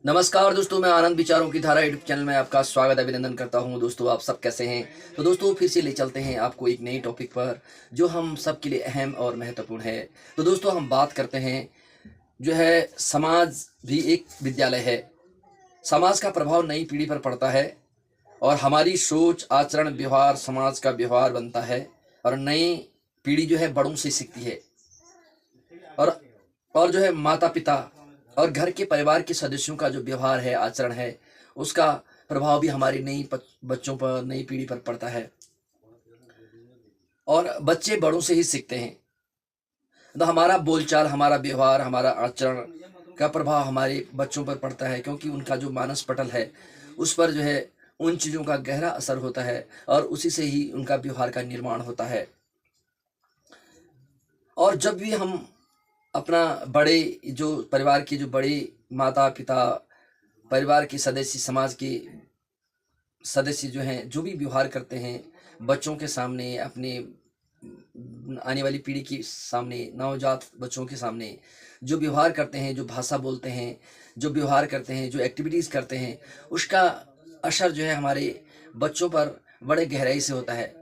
नमस्कार दोस्तों, मैं आनंद विचारों की धारा यूट्यूब चैनल में आपका स्वागत अभिनंदन करता हूं। दोस्तों, आप सब कैसे हैं? तो दोस्तों, फिर से ले चलते हैं आपको एक नई टॉपिक पर जो हम सब के लिए अहम और महत्वपूर्ण है। तो दोस्तों, हम बात करते हैं जो है समाज भी एक विद्यालय है। समाज का प्रभाव नई पीढ़ी पर पड़ता है और हमारी सोच, आचरण, व्यवहार समाज का व्यवहार बनता है और नई पीढ़ी जो है बड़ों से सीखती है। और और जो है माता-पिता और घर के परिवार के सदस्यों का जो व्यवहार है, आचरण है, उसका प्रभाव भी हमारी नई बच्चों पर, नई पीढ़ी पर पड़ता है और बच्चे बड़ों से ही सीखते हैं। तो हमारा बोलचाल, हमारा व्यवहार, हमारा आचरण का प्रभाव हमारे बच्चों पर पड़ता है, क्योंकि उनका जो मानस पटल है, उस पर जो है उन चीज़ों का गहरा असर होता है और उसी से ही उनका व्यवहार का निर्माण होता है। और जब भी हम अपना बड़े जो परिवार के जो बड़े माता-पिता, परिवार के सदस्य, समाज के सदस्य जो हैं, जो भी व्यवहार करते हैं, बच्चों के सामने, अपने आने वाली पीढ़ी के सामने, नवजात बच्चों के सामने जो व्यवहार करते हैं, जो भाषा बोलते हैं, जो व्यवहार करते हैं, जो एक्टिविटीज़ करते हैं, उसका असर जो है हमारे बच्चों पर बड़े गहराई से होता है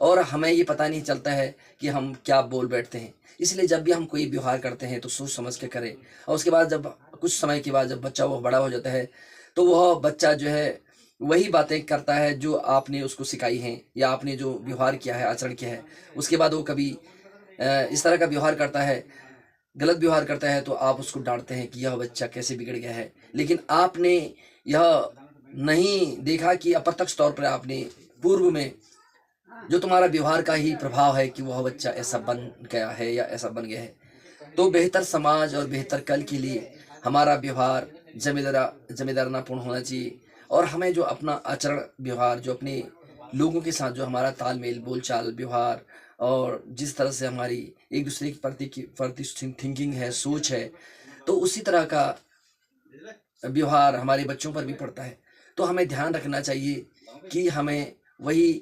और हमें ये पता नहीं चलता है कि हम क्या बोल बैठते हैं। इसलिए जब भी हम कोई व्यवहार करते हैं तो सोच समझ के करें और उसके बाद जब कुछ समय के बाद जब बच्चा वो बड़ा हो जाता है, तो वह बच्चा जो है वही बातें करता है जो आपने उसको सिखाई हैं या आपने जो व्यवहार किया है, आचरण किया है। उसके बाद वो कभी इस तरह का व्यवहार करता है, गलत व्यवहार करता है, तो आप उसको डाँटते हैं कि यह बच्चा कैसे बिगड़ गया है। लेकिन आपने यह नहीं देखा कि अप्रत्यक्ष तौर पर आपने पूर्व में जो तुम्हारा व्यवहार का ही प्रभाव है कि वह बच्चा ऐसा बन गया है या ऐसा बन गया है। तो बेहतर समाज और बेहतर कल के लिए हमारा व्यवहार ज़िम्मेदारानापूर्ण होना चाहिए और हमें जो अपना आचरण, व्यवहार, जो अपने लोगों के साथ जो हमारा तालमेल, बोलचाल, व्यवहार और जिस तरह से हमारी एक-दूसरे के प्रति थिंकिंग है, सोच है, तो उसी तरह का व्यवहार हमारे बच्चों पर भी पड़ता है। तो हमें ध्यान रखना चाहिए कि हमें वही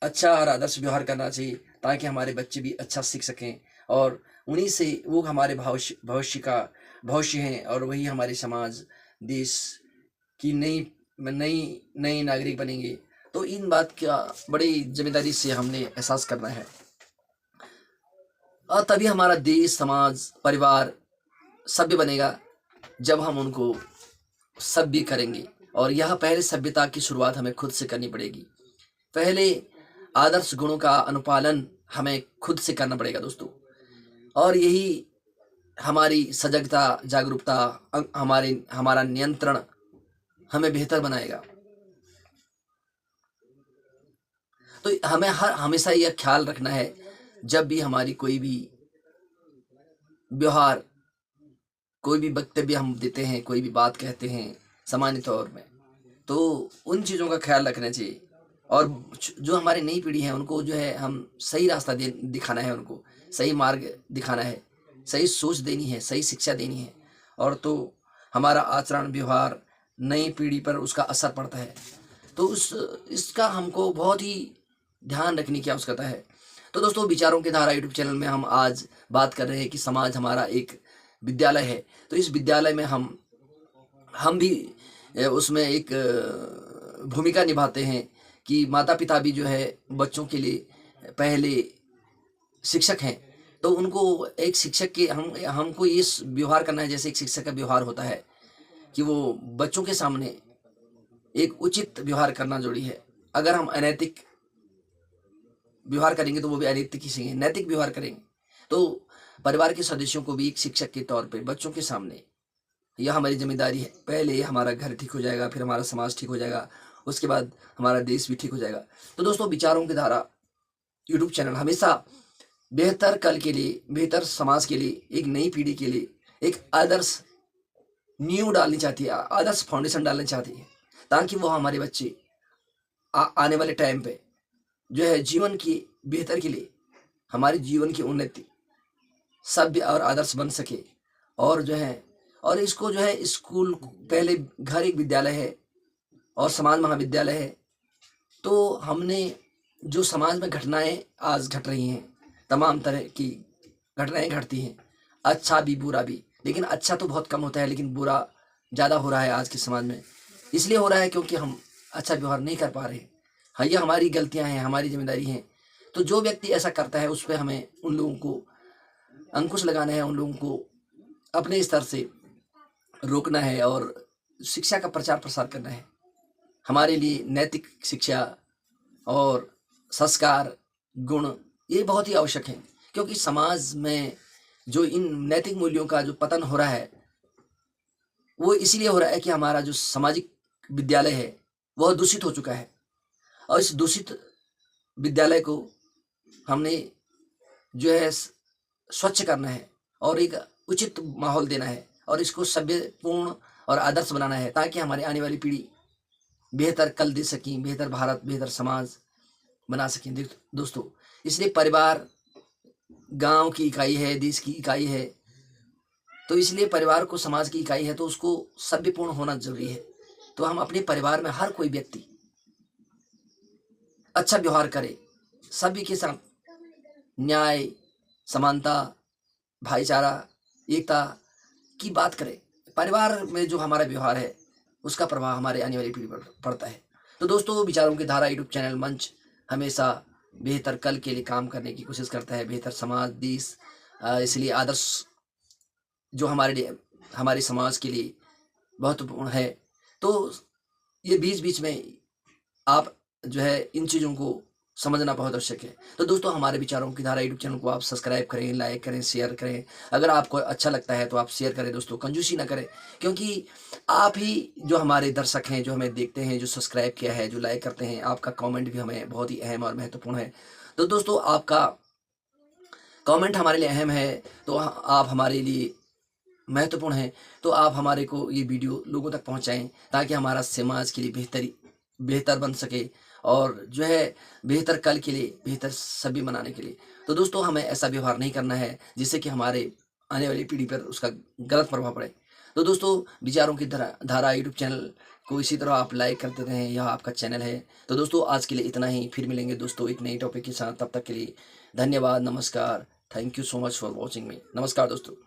अच्छा और आदर्श व्यवहार करना चाहिए ताकि हमारे बच्चे भी अच्छा सीख सकें और उन्हीं से वो हमारे भविष्य हैं और वही हमारे समाज, देश की नई नई नए नागरिक बनेंगे। तो इन बात का बड़ी ज़िम्मेदारी से हमने एहसास करना है और तभी हमारा देश, समाज, परिवार सभ्य बनेगा जब हम उनको सभ्य करेंगे और यह पहले सभ्यता की शुरुआत हमें खुद से करनी पड़ेगी। पहले आदर्श गुणों का अनुपालन हमें खुद से करना पड़ेगा दोस्तों और यही हमारी सजगता, जागरूकता, हमारा नियंत्रण हमें बेहतर बनाएगा। तो हमें हमेशा यह ख्याल रखना है जब भी हमारी कोई भी व्यवहार, कोई भी वक्तव्य हम देते हैं, कोई भी बात कहते हैं सामान्य तौर में, तो उन चीज़ों का ख्याल रखना चाहिए और जो हमारी नई पीढ़ी है उनको जो है हम सही रास्ता दिखाना है, उनको सही मार्ग दिखाना है, सही सोच देनी है, सही शिक्षा देनी है और तो हमारा आचरण, व्यवहार नई पीढ़ी पर उसका असर पड़ता है। तो इसका हमको बहुत ही ध्यान रखने की आवश्यकता है। तो दोस्तों, विचारों की धारा यूट्यूब चैनल में हम आज बात कर रहे हैं कि समाज हमारा एक विद्यालय है। तो इस विद्यालय में हम भी उसमें एक भूमिका निभाते हैं कि माता-पिता भी जो है बच्चों के लिए पहले शिक्षक हैं। तो उनको एक शिक्षक के हमको ये व्यवहार करना है जैसे एक शिक्षक का व्यवहार होता है कि वो बच्चों के सामने एक उचित व्यवहार करना ज़रूरी है। अगर हम अनैतिक व्यवहार करेंगे तो वो भी अनैतिक ही सीखेंगे, नैतिक व्यवहार करेंगे। तो परिवार के सदस्यों को भी एक शिक्षक के तौर पे बच्चों के सामने यह हमारी ज़िम्मेदारी है। पहले हमारा घर ठीक हो जाएगा, फिर हमारा समाज ठीक हो जाएगा, उसके बाद हमारा देश भी ठीक हो जाएगा। तो दोस्तों, विचारों की धारा यूट्यूब चैनल हमेशा बेहतर कल के लिए, बेहतर समाज के लिए, एक नई पीढ़ी के लिए एक आदर्श नींव डालनी चाहती है, आदर्श फाउंडेशन डालना चाहती है ताकि वो हमारे बच्चे आने वाले टाइम पे जो है जीवन की बेहतर के लिए, हमारे जीवन की उन्नति, सभ्य और आदर्श बन सके और जो है और इसको जो है स्कूल, पहले घर एक विद्यालय है और समाज महाविद्यालय है। तो हमने जो समाज में घटनाएं आज घट रही हैं, तमाम तरह की घटनाएं घटती हैं, अच्छा भी बुरा भी, लेकिन अच्छा तो बहुत कम होता है लेकिन बुरा ज़्यादा हो रहा है आज के समाज में। इसलिए हो रहा है क्योंकि हम अच्छा व्यवहार नहीं कर पा रहे हैं। हाँ, ये हमारी गलतियां हैं, हमारी जिम्मेदारी हैं। तो जो व्यक्ति ऐसा करता है उस पर हमें उन लोगों को अंकुश लगाना है, उन लोगों को अपने स्तर से रोकना है और शिक्षा का प्रचार प्रसार करना है। हमारे लिए नैतिक शिक्षा और संस्कार, गुण ये बहुत ही आवश्यक है, क्योंकि समाज में जो इन नैतिक मूल्यों का जो पतन हो रहा है वो इसीलिए हो रहा है कि हमारा जो सामाजिक विद्यालय है वह दूषित हो चुका है। और इस दूषित विद्यालय को हमने जो है स्वच्छ करना है और एक उचित माहौल देना है और इसको सभ्यपूर्ण और आदर्श बनाना है, ताकि हमारी आने वाली पीढ़ी बेहतर कल दे सकें, बेहतर भारत, बेहतर समाज बना सकें। दोस्तों, इसलिए परिवार गांव की इकाई है, देश की इकाई है। तो इसलिए परिवार को समाज की इकाई है तो उसको सभ्यपूर्ण होना जरूरी है। तो हम अपने परिवार में हर कोई व्यक्ति अच्छा व्यवहार करे, सभी के साथ न्याय, समानता, भाईचारा, एकता की बात करें। परिवार में जो हमारा व्यवहार है उसका प्रभाव हमारे आने वाली पीढ़ी पर पड़ता है। तो दोस्तों, विचारों की धारा यूट्यूब चैनल मंच हमेशा बेहतर कल के लिए काम करने की कोशिश करता है, बेहतर समाज, देश, इसलिए आदर्श जो हमारे लिए, हमारे समाज के लिए महत्वपूर्ण है। तो ये बीच बीच में आप जो है इन चीज़ों को समझना बहुत आवश्यक है। तो दोस्तों, हमारे विचारों की धारा यूट्यूब चैनल को आप सब्सक्राइब करें, लाइक करें, शेयर करें। अगर आपको अच्छा लगता है तो आप शेयर करें दोस्तों, कंजूसी ना करें, क्योंकि आप ही जो हमारे दर्शक हैं, जो हमें देखते हैं, जो सब्सक्राइब किया है, जो लाइक करते हैं, आपका कमेंट भी हमें बहुत ही अहम और महत्वपूर्ण है। तो दोस्तों, आपका कमेंट हमारे लिए अहम है, तो आप हमारे लिए महत्वपूर्ण है। तो आप हमारे को ये वीडियो लोगों तक पहुंचाएं, ताकि हमारा समाज के लिए बेहतर बन सके और जो है बेहतर कल के लिए, बेहतर सभी बनाने के लिए। तो दोस्तों, हमें ऐसा व्यवहार नहीं करना है जिससे कि हमारे आने वाली पीढ़ी पर उसका गलत प्रभाव पड़े। तो दोस्तों, विचारों की धारा यूट्यूब चैनल को इसी तरह आप लाइक करते रहें, यह आपका चैनल है। तो दोस्तों, आज के लिए इतना ही, फिर मिलेंगे दोस्तों एक नई टॉपिक के साथ। तब तक के लिए धन्यवाद, नमस्कार, thank you so much for watching मी। नमस्कार दोस्तों।